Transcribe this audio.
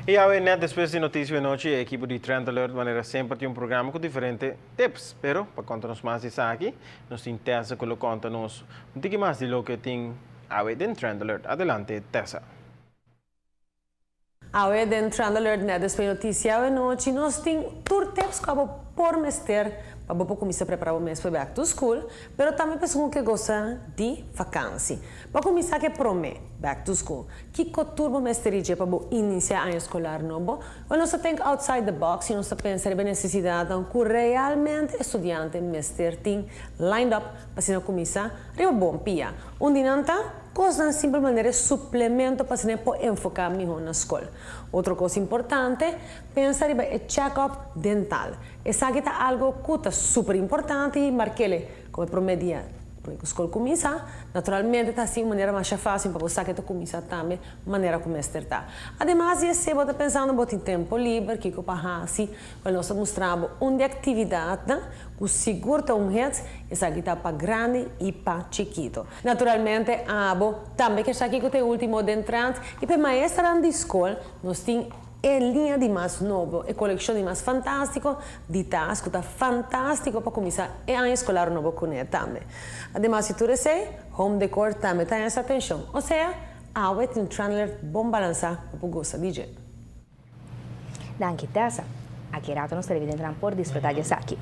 E a net después de Noticias de Noche, el equipo de Trend Alert manera sempre tem programa com diferentes tips. Pero, para contar-nos mais disso aqui, nos interessa que lo conta-nos um pouquinho mais de lo que tem a ver em Trend Alert. Adelante, Tessa. Hoje, dentro do Trend Alert, né, depois de Noticias de Noche, nós temos tips como por mester para você começar a preparar o mês para back to school, mas também pessoas que gostam de vacância. Para começar a prometer back to school, que turbo mesterije para você iniciar a ano escolar novo, ou nós temos outside the box e nós pensamos na necessidade de que realmente estudante mester tem lined up para começar a bom pia. Dinanta, coisa simples maneira suplemento para você poder enfocar melhor na escola. Outra coisa importante, pensar em check-up dental. Essa aqui é algo que é super importante e marquele como promedia. Porque a escola começa, naturalmente está assim de maneira mais fácil para você que começa também maneira como está. Ademais, se você está pensando em tempo livre, que eu assim, nós mostramos uma atividade que segura um reto, essa aqui está para grande e para chiquito. Naturalmente, também que está aqui com o último de entrante e para maestra de escola, nós temos a linha de mais novo, a coleção de mais fantástico, de tasco, está fantástico para começar a escolar novo com ele também. Ademais, se tu deseja, home decor também tem essa atenção. Ou seja, a web tem um trailer bom balançar para gostar de jeito. Danke, Tessa. Aqui rato nos televidentes por desfrutar de aqui.